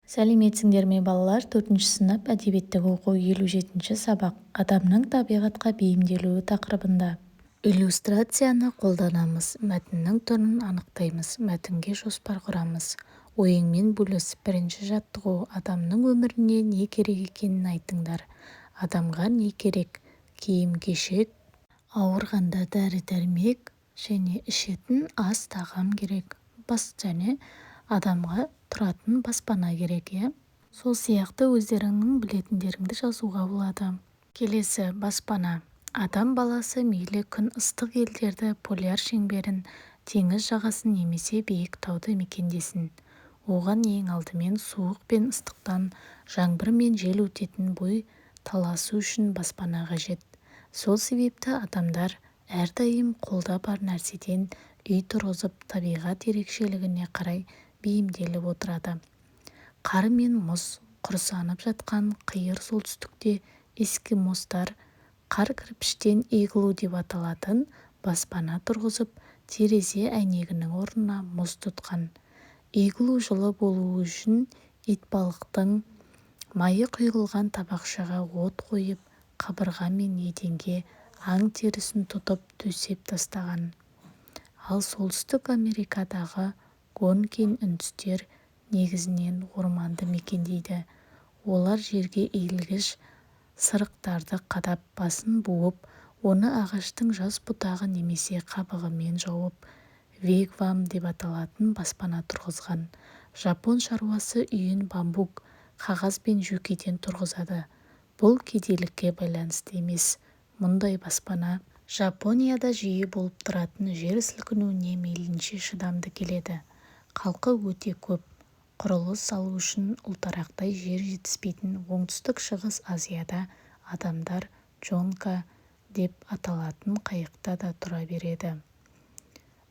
Сәлеметсіңдер ме балалар? 4 сынып әдебиеттік оқу 57 сабақ. Адамның табиғатқа бейімделуі тақырыбында. Иллюстрацияны қолданамыз. Мәтіннің түрін анықтаймыз. Мәтінге жоспар құрамыз. Ойыңмен бөліс. Бірінші жаттығу. Адамның өміріне не керек екенін айтыңдар. Адамға не керек? Киім-кешек, ауырғанда дәрі-дәрмек және ішетін ас тағам керек. Және адамға тұратын баспана керек, Сол сияқты өздеріңнің білетіндеріңді жазуға болады. Келесі баспана. Адам баласы мейлі күн ыстық елдерді, поляр шеңберін, теңіз жағасын немесе биік тауды мекендесін. Оған ең алдымен суық пен ыстықтан, жаңбыр мен жел өтетін бой таласу үшін баспана қажет. Сол себепті адамдар әрдайым қолда бар нәрседен үй тұрғызып, табиғат ерекшелігіне қарай бейімделіп отырады. Қар мен мұз құрсанып жатқан қиыр солтүстікте эскимостар қар кірпіштен иглу деп аталатын баспана тұрғызып, терезе әйнегінің орнына мұз тұтқан. Иглу жылы болуы үшін итбалықтың майы құйылған табақшаға от қойып, қабырға мен еденге аң терісін тұтып төсеп тастаған. Ал солтүстік Америкадағы гонкин үндістер негізінен орманды мекендейді. Олар жерге иілгіш сырықтарды қадап, басын буып, оны ағаштың жас бұтағы немесе қабығымен жауып, вигвам деп аталатын баспана тұрғызған. Жапон шаруасы үйін бамбук, қағаз бен жөкеден тұрғызады. Бұл кедейлікке байланысты емес. Мұндай баспана Жапонияда жиі болып тұратын жер сілкінуіне мейлінше шыдамды келеді. Халқы өте көп. Құрылыс салу үшін ұлтарақтай жер жетіспейтін оңтүстік-шығыс Азияда адамдар джонка деп аталатын қайықта да тұра береді.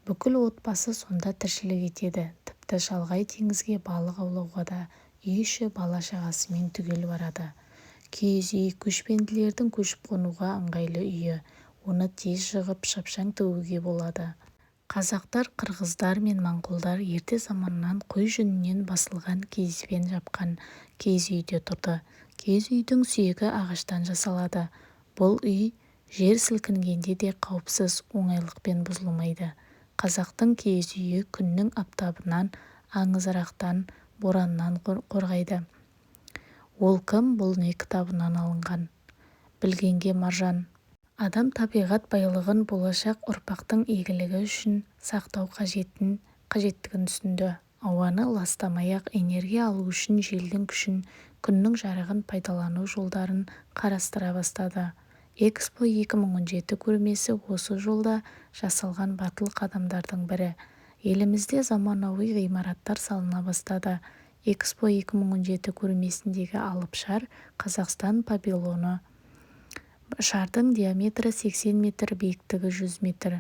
Бүкіл отбасы сонда тіршілік етеді. Тіпті шалғай теңізге балық аулауға да үй іші бала-шағасымен түгел барады. Киіз үй көшпенділердің көшіп қонуға ыңғайлы үйі. Оны тез жығып шапшаң тігуге болады. Қазақтар, қырғыздар мен моңғолдар ерте заманнан қой жүнінен басылған киізбен жапқан киіз үйде тұрды. Киіз үйдің сүйегі ағаштан жасалады. Бұл үй жер сілкінгенде де қауіпсіз, оңайлықпен бұзылмайды. Қазақтың киіз үйі күннің аптабынан, аңызырақтан, бораннан қорғайды. Ол кім? Бұл не кітабынан алынған? Білгенге маржан. Адам табиғат байлығын болашақ ұрпақтың игілігі үшін сақтау қажеттігін түсінді. Ауаны ластамай-ақ энергия алу үшін желдің күшін, күннің жарығын пайдалану жолдарын қарастыра бастады. Экспо 2017 көрмесі осы жолда жасалған батыл қадамдардың бірі. Елімізде заманауи ғимараттар салына бастады. Экспо 2017 көрмесіндегі алып шар Қазақстан павильоны. Шардың диаметрі 80 метр, биіктігі 100 метр.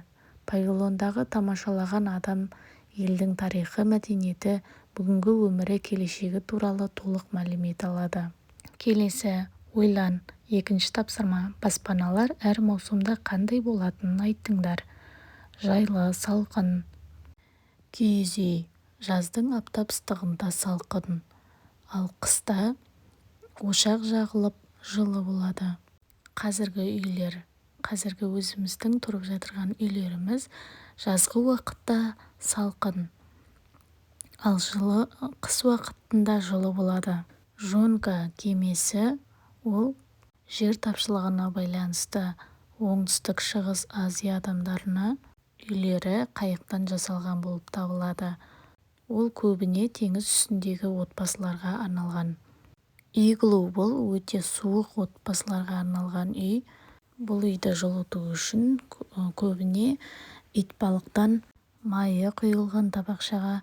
Павильондағы тамашалаған адам елдің тарихы, мәдениеті, бүгінгі өмірі, келешегі туралы толық мәлімет алады. Келесі, ойлан. Екінші тапсырма. Баспаналар әр маусымда қандай болатынын айтыңдар. Жайлы, салқын. Киіз үй. Жаздың аптап ыстығында салқын. Ал қыста ошақ жағылып жылы болады. Қазіргі үйлер. Қазіргі өзіміздің тұрып жатырған үйлеріміз жазғы уақытта салқын. Ал қыс уақытында жылы болады. Джонка кемесі ол жер тапшылығына байланысты оңтүстік-шығыс Азия адамдарына үйлері қайықтан жасалған болып табылады. Ол көбіне теңіз үстіндегі отбасыларға арналған. Иглу бұл өте суық отбасыларға арналған үй. Бұл үйді жылыту үшін көбіне итбалықтан майы құйылған табақшаға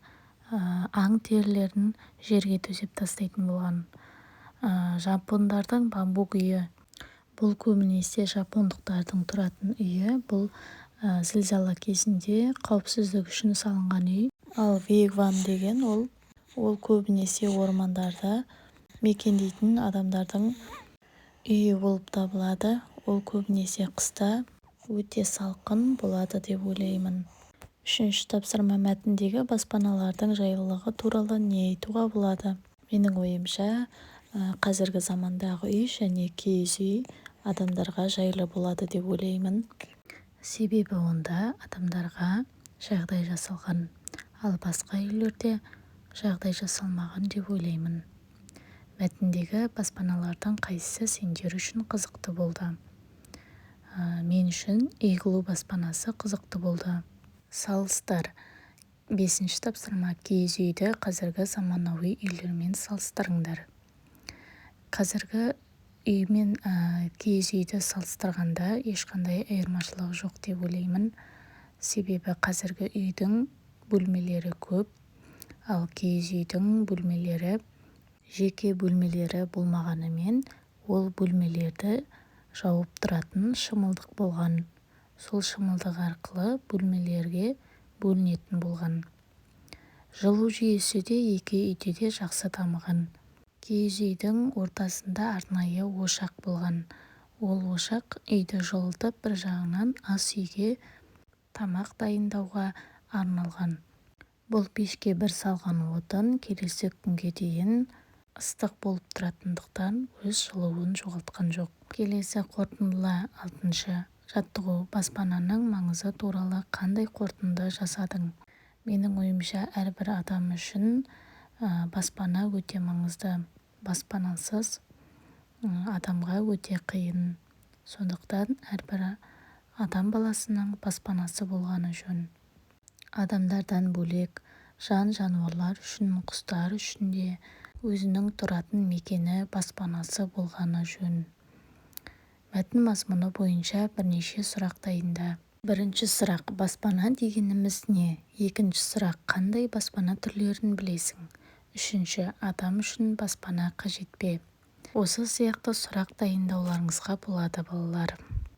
аң терілерін жерге төсеп тастайтын болған. Жапондардың бамбук үйі. Бұл көбінесе жапондықтардың тұратын үйі. Бұл зілзала кезінде қауіпсіздік үшін салынған үй. Ал вигвам деген ол көбінесе ормандарда мекендейтін адамдардың үйі болып табылады. Ол көбінесе қыста өте салқын болады деп ойлаймын. Үшінші тапсырма. Мәтіндегі баспаналардың жайлылығы туралы не айтуға болады? Менің ойымша, қазіргі замандағы үй және киіз үй адамдарға жайлы болады деп ойлаймын. Себебі онда адамдарға жағдай жасалған, ал басқа үйлерде жағдай жасалмаған деп ойлаймын. Мәтіндегі баспаналардың қайсысы сендер үшін қызықты болды? Мен үшін иглу баспанасы қызықты болды. Салыстыр. 5-ші тапсырма: киіз үйді қазіргі заманауи үйлермен салыстырыңдар. Қазіргі үй мен киіз үйді салыстырғанда ешқандай айырмашылық жоқ деп ойлаймын. Себебі қазіргі үйдің бөлмелері көп, ал киіз үйдің бөлмелері жеке бөлмелері болмағанымен, ол бөлмелерді жауып тұратын шымылдық болған. Сол шымылдық арқылы бөлмелерге бөлінетін болған. Жылу жүйесі де екі үйде де жақсы дамыған. Киіз үйдің ортасында арнайы ошақ болған. Ол ошақ үйді жылытып, бір жағынан ас үйге тамақ дайындауға арналған. Бұл пешке бір салған отын келесі күнге дейін ыстық болып тұратындықтан өз жылуын жоғалтқан жоқ. Келесі қорытындыла. 6-шы жаттығу: баспананың маңызы туралы қандай қорытынды жасадың? Менің ойымша, әрбір адам үшін баспана өте маңызды. Баспанасыз адамға өте қиын. Сондықтан әрбір адам баласының баспанасы болғаны жөн. Адамдардан бөлек жануарлар үшін, құстар үшін де өзінің тұратын мекені, баспанасы болғаны жөн. Мәтін мазмұны бойынша бірнеше сұрақ дайында. 1-ші сұрақ: баспана дегеніміз не? 2-ші сұрақ: қандай баспана түрлерін білесің? 3-ші: адам үшін баспана қажет пе? Осы сияқты сұрақ дайындауларыңызға болады, балалар.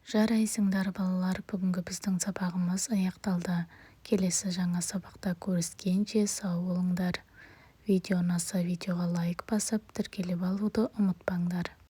Жарайсыңдар, балалар. Бүгінгі біздің сабағымыз аяқталды. Келесі жаңа сабақта көріскенше сау болыңдар. Видео ұнаса видеоға лайк басып, тіркеліп алуды ұмытпаңдар.